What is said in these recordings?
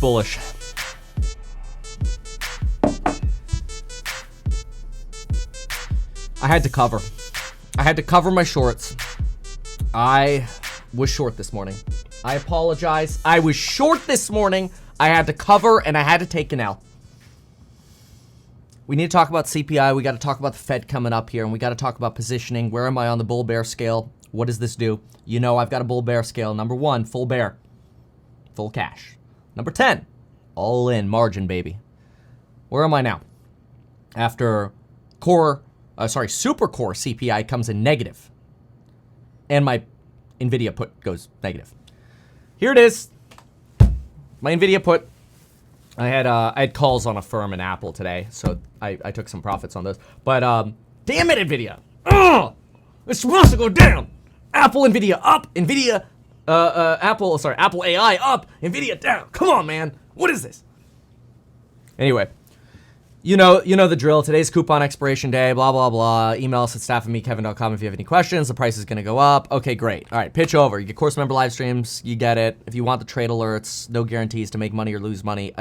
bullish. I had to cover. I had to cover my shorts. I was short this morning. I apologize. I was short this morning. I had to cover and I had to take an L. We need to talk about CPI. We got to talk about the Fed coming up here, and we got to talk about positioning. Where am I on the bull bear scale? What does this do? You know I've got a bull bear scale. Number 1, full bear. Full cash. Number 10, all in margin, baby. Where am I now? After super core CPI comes in negative, and my NVIDIA put goes negative. Here it is. My NVIDIA put. I had calls on a firm in Apple today, so I took some profits on those. But damn it, NVIDIA! Ugh! It's supposed to go down. Apple, NVIDIA up. NVIDIA, Apple AI up. NVIDIA down. Come on, man. What is this? Anyway, you know the drill. Today's coupon expiration day. Blah blah blah. Email us at staff@meetkevin.com if you have any questions. The price is gonna go up. Okay, great. All right, pitch over. You get course member live streams. You get it. If you want the trade alerts, no guarantees to make money or lose money.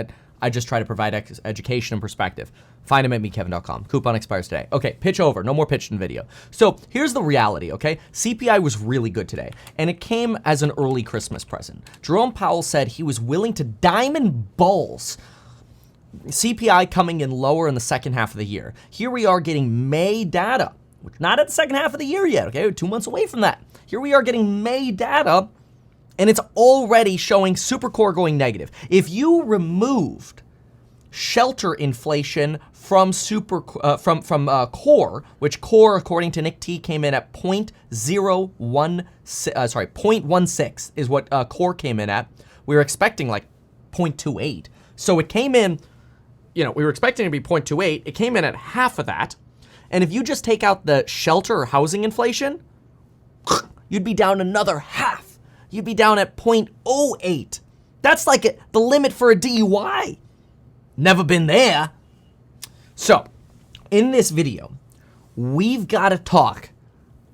I just try to provide education and perspective. Find them at meetkevin.com. Coupon expires today. Okay, pitch over. No more pitch in video. So here's the reality, okay? CPI was really good today, and it came as an early Christmas present. Jerome Powell said he was willing to diamond balls CPI coming in lower in the second half of the year. Here we are getting May data, which not at the second half of the year yet, okay? We're 2 months away from that. Here we are getting May data, and it's already showing supercore going negative. If you removed shelter inflation from core, which core, according to sh9t, came in at 0.16 is what core came in at. We were expecting like 0.28. So it came in, we were expecting it to be 0.28. It came in at half of that. And if you just take out the shelter or housing inflation, you'd be down another half. You'd be down at 0.08. That's like the limit for a DUI. Never been there. So, in this video, we've got to talk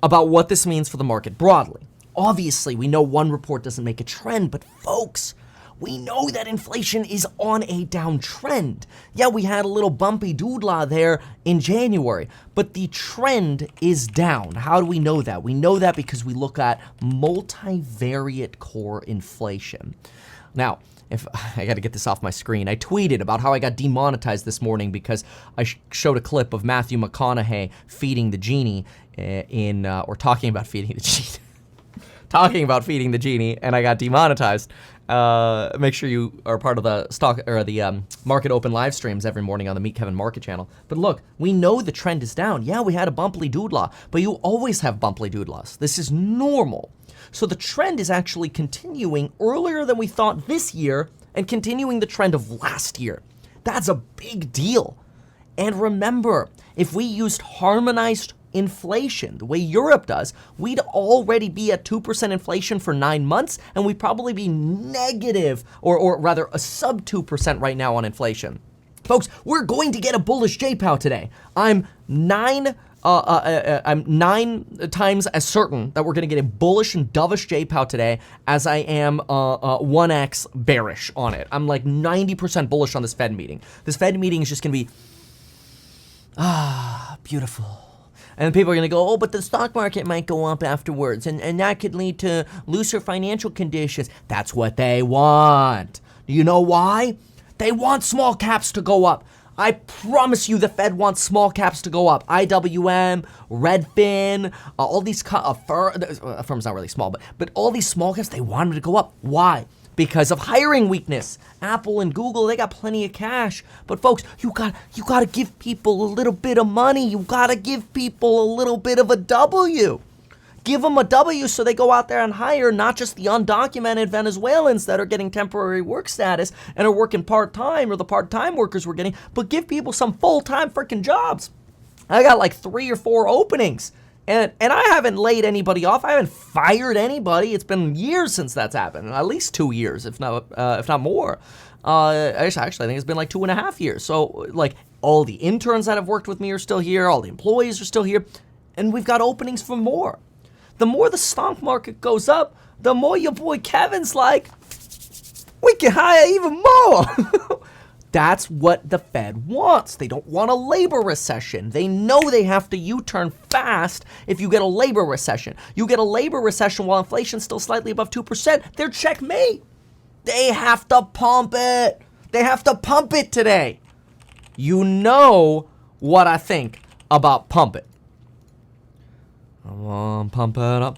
about what this means for the market broadly. Obviously, we know one report doesn't make a trend, but folks, we know that inflation is on a downtrend. Yeah, we had a little bumpy doodlah there in January, but the trend is down. How do we know that? We know that because we look at multivariate core inflation. Now, if I got to get this off my screen, I tweeted about how I got demonetized this morning because I showed a clip of Matthew McConaughey feeding the genie talking about feeding the genie. Talking about feeding the genie, and I got demonetized. Make sure you are part of the stock or the market open live streams every morning on the Meet Kevin Market channel. But look, we know the trend is down. Yeah, we had a bumpy doodlah, but you always have bumpy doodlahs. This is normal. So the trend is actually continuing earlier than we thought this year and continuing the trend of last year. That's a big deal. And remember, if we used harmonized inflation, the way Europe does, we'd already be at 2% inflation for 9 months, and we'd probably be negative, or rather a sub 2% right now on inflation. Folks, we're going to get a bullish JPOW today. I'm 9 times as certain that we're going to get a bullish and dovish JPOW today as I am 1x bearish on it. I'm like 90% bullish on this Fed meeting. This Fed meeting is just going to be, beautiful. And people are going to go, oh, but the stock market might go up afterwards, and that could lead to looser financial conditions. That's what they want. Do you know why? They want small caps to go up. I promise you the Fed wants small caps to go up. IWM, Redfin, all these, firm's not really small, but all these small caps, they want them to go up. Why? Because of hiring weakness. Apple and Google, they got plenty of cash. But folks, you got to give people a little bit of money. You got to give people a little bit of a W. Give them a W so they go out there and hire not just the undocumented Venezuelans that are getting temporary work status and are working part-time, or the part-time workers we're getting, but give people some full-time freaking jobs. I got like 3 or 4 openings. And I haven't laid anybody off. I haven't fired anybody. It's been years since that's happened. At least 2 years, if not more. Actually, I think it's been like 2.5 years. So, like, all the interns that have worked with me are still here. All the employees are still here. And we've got openings for more. The more the stock market goes up, the more your boy Kevin's like, We can hire even more. That's what the Fed wants. They don't want a labor recession. They know they have to U-turn fast if you get a labor recession. You get a labor recession while inflation's still slightly above 2%, they're checkmate. They have to pump it. They have to pump it today. You know what I think about pump it. Come on, pump it up.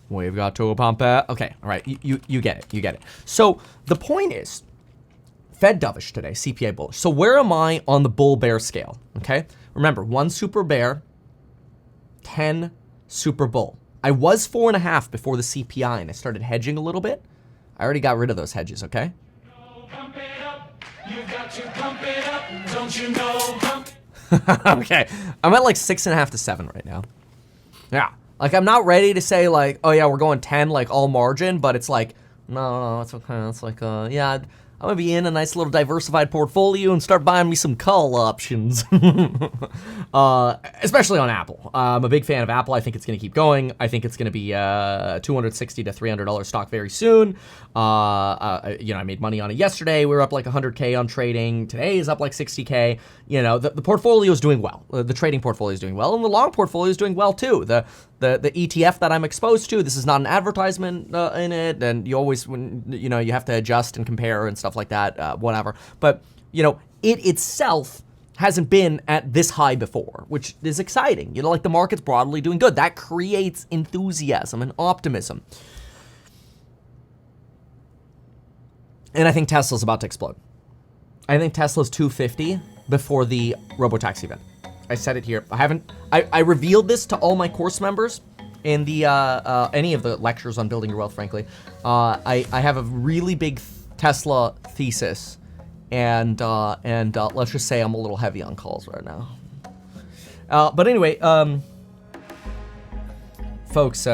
We've got to pump it. Okay, all right, you get it, you get it. So the point is, Fed dovish today, CPI bullish. So where am I on the bull-bear scale, okay? Remember, 1 super bear, 10 super bull. I was 4.5 before the CPI, and I started hedging a little bit. I already got rid of those hedges, okay? Pump it up. You've got to pump it up. Don't you know? Okay, I'm at like 6.5 to 7 right now. Yeah, like I'm not ready to say like, oh yeah, we're going 10 like all margin, but it's like, no, it's okay. It's like, yeah, I'm gonna be in a nice little diversified portfolio and start buying me some call options. Especially on Apple. I'm a big fan of Apple. I think it's gonna keep going. I think it's gonna be $260 to $300 stock very soon. I made money on it yesterday. We were up like 100K on trading. Today is up like 60K. You know, the portfolio is doing well. The trading portfolio is doing well, and the long portfolio is doing well too. The ETF that I'm exposed to, this is not an advertisement in it, and you always, you have to adjust and compare and stuff like that, whatever. But, it itself hasn't been at this high before, which is exciting. Like the market's broadly doing good. That creates enthusiasm and optimism. And I think Tesla's about to explode. I think Tesla's 250 before the robotaxi event. I said it here. I revealed this to all my course members in the any of the lectures on building your wealth, frankly. I have a really big Tesla thesis, and let's just say I'm a little heavy on calls right now. But anyway, folks,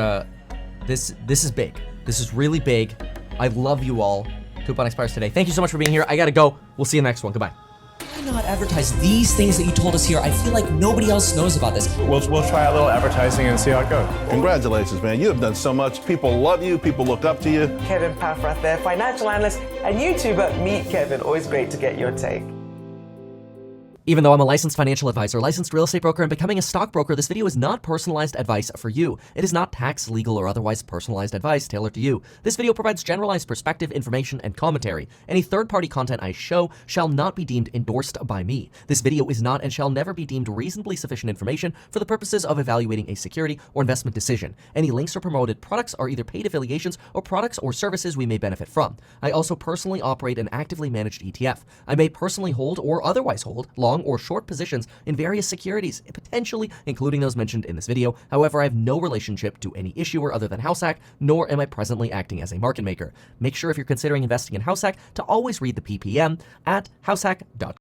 this is big. This is really big. I love you all. Coupon expires today. Thank you so much for being here. I gotta go. We'll see you in the next one. Goodbye. Why not advertise these things that you told us here? I feel like nobody else knows about this. We'll try a little advertising and see how it goes. Congratulations, man. You have done so much. People love you. People look up to you. Kevin Paffrath there, financial analyst and YouTuber. Meet Kevin. Always great to get your take. Even though I'm a licensed financial advisor, licensed real estate broker, and becoming a stockbroker, this video is not personalized advice for you. It is not tax, legal, or otherwise personalized advice tailored to you. This video provides generalized perspective, information, and commentary. Any third-party content I show shall not be deemed endorsed by me. This video is not and shall never be deemed reasonably sufficient information for the purposes of evaluating a security or investment decision. Any links or promoted products are either paid affiliations or products or services we may benefit from. I also personally operate an actively managed ETF. I may personally hold or otherwise hold long or short positions in various securities, potentially including those mentioned in this video. However, I have no relationship to any issuer other than HouseHack, nor am I presently acting as a market maker. Make sure if you're considering investing in HouseHack to always read the PPM at househack.com.